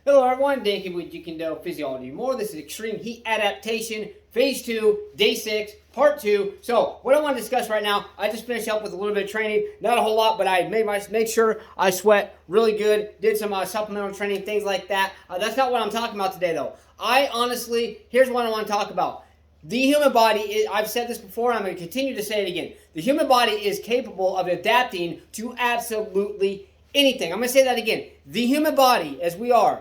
Hello everyone, thank you for what you can do physiology more. This is Extreme Heat Adaptation, Phase 2, Day 6, Part 2. So, what I want to discuss right now, I just finished up with a little bit of training. Not a whole lot, but I made sure I sweat really good, did some supplemental training, things like that. That's not what I'm talking about today though. Here's what I want to talk about. The human body, I've said this before, and I'm going to continue to say it again. The human body is capable of adapting to absolutely anything. I'm going to say that again. The human body, as we are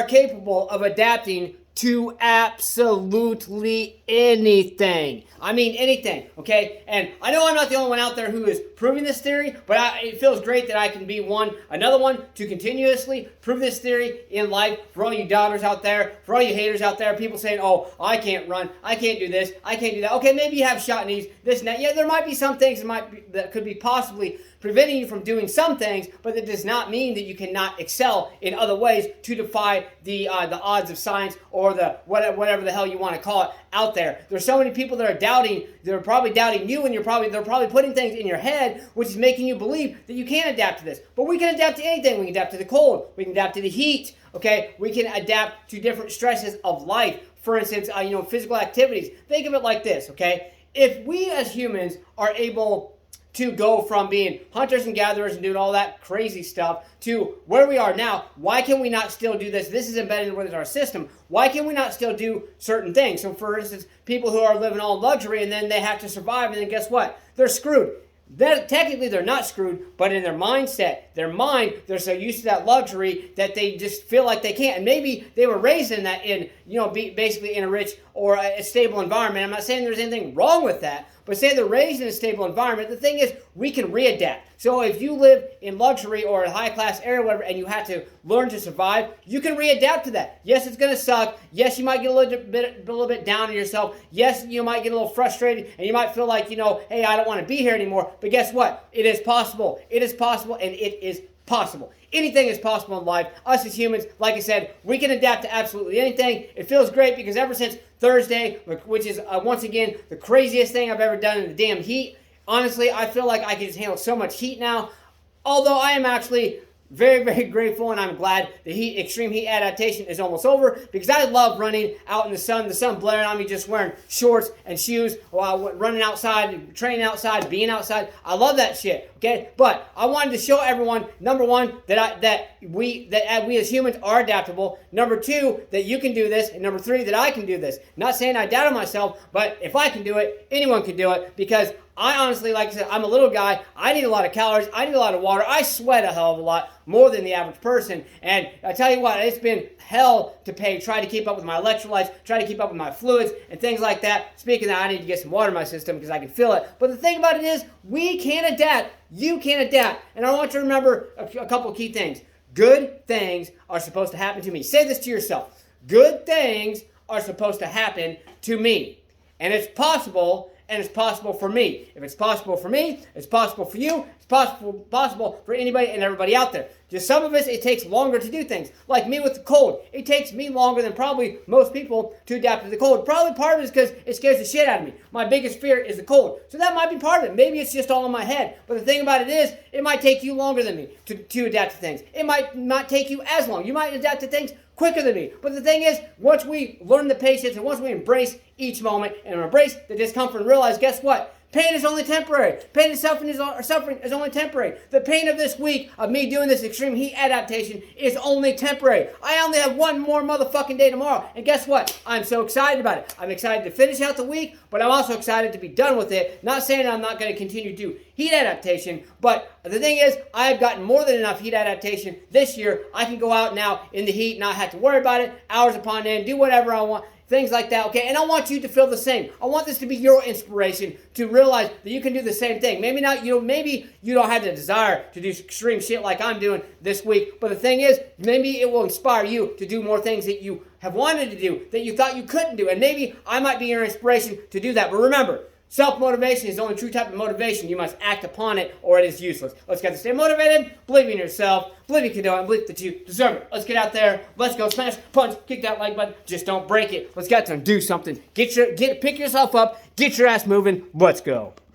capable of adapting to absolutely anything. I mean anything, okay? And I know I'm not the only one out there who is proving this theory, but it feels great that I can be another one to continuously prove this theory in life. For all you doubters out there, for all you haters out there, people saying, oh, I can't run, I can't do this, I can't do that. Okay, maybe you have shot knees, this and that. Yeah, there might be some things that could be possibly preventing you from doing some things, but that does not mean that you cannot excel in other ways to defy the odds of science or the whatever the hell you want to call it out there. There's so many people that are doubting. They're probably doubting you, and they're probably putting things in your head which is making you believe that you can't adapt to this. But we can adapt to anything. We can adapt to the cold. We can adapt to the heat. Okay, we can adapt to different stresses of life. For instance, physical activities. Think of it like this. Okay, if we as humans are able to go from being hunters and gatherers and doing all that crazy stuff to where we are now, why can we not still do this? This is embedded within our system. Why can we not still do certain things? So for instance, people who are living all luxury and then they have to survive, and then guess what? They're screwed. Technically, they're not screwed, but in their mindset, they're so used to that luxury that they just feel like they can't. And maybe they were raised in that, basically in a rich or a stable environment. I'm not saying there's anything wrong with that, but say they're raised in a stable environment. The thing is, we can readapt. So if you live in luxury or a high-class area, whatever, and you have to learn to survive, you can readapt to that. Yes, it's going to suck. Yes, you might get a little bit down on yourself. Yes, you might get a little frustrated, and you might feel like, hey, I don't want to be here anymore. But guess what? It is possible. It is possible, and it is possible. Anything is possible in life. Us as humans, like I said, we can adapt to absolutely anything. It feels great because ever since Thursday, which is once again the craziest thing I've ever done in the damn heat, honestly, I feel like I can just handle so much heat now. Although I am actually very, very grateful, and I'm glad the extreme heat adaptation is almost over, because I love running out in the sun blaring on me, just wearing shorts and shoes while running outside, training outside, being outside. I love that shit, okay? But I wanted to show everyone, number one, that we as humans are adaptable. Number two, that you can do this. And number three, that I can do this. Not saying I doubt myself, but if I can do it, anyone can do it, because I honestly, like I said, I'm a little guy. I need a lot of calories. I need a lot of water. I sweat a hell of a lot, more than the average person. And I tell you what, it's been hell to pay, try to keep up with my electrolytes, try to keep up with my fluids, and things like that. Speaking of that, I need to get some water in my system because I can feel it. But the thing about it is, we can adapt. You can adapt. And I want you to remember a couple of key things. Good things are supposed to happen to me. Say this to yourself. Good things are supposed to happen to me. And it's possible. And it's possible for me. If it's possible for me, it's possible for you. It's possible for anybody and everybody out there. Just some of us, it takes longer to do things. Like me with the cold. It takes me longer than probably most people to adapt to the cold. Probably part of it is because it scares the shit out of me. My biggest fear is the cold. So that might be part of it. Maybe it's just all in my head. But the thing about it is, it might take you longer than me to adapt to things. It might not take you as long. You might adapt to things quicker than me. But the thing is, once we learn the patience and once we embrace each moment and embrace the discomfort and realize, guess what? Pain is only temporary. Pain and suffering is only temporary. The pain of this week of me doing this extreme heat adaptation is only temporary. I only have one more motherfucking day tomorrow. And guess what? I'm so excited about it. I'm excited to finish out the week, but I'm also excited to be done with it. Not saying I'm not going to continue to do heat adaptation, but the thing is, I have gotten more than enough heat adaptation this year. I can go out now in the heat, not have to worry about it, hours upon end, do whatever I want. Things like that, okay? And I want you to feel the same. I want this to be your inspiration to realize that you can do the same thing. Maybe not, maybe you don't have the desire to do extreme shit like I'm doing this week, but the thing is, maybe it will inspire you to do more things that you have wanted to do, that you thought you couldn't do, and maybe I might be your inspiration to do that. But remember, self-motivation is the only true type of motivation. You must act upon it or it is useless. Let's get to stay motivated, believe in yourself, believe you can do it, and believe that you deserve it. Let's get out there. Let's go smash, punch, kick that like button. Just don't break it. Let's get to do something. Pick yourself up, get your ass moving. Let's go.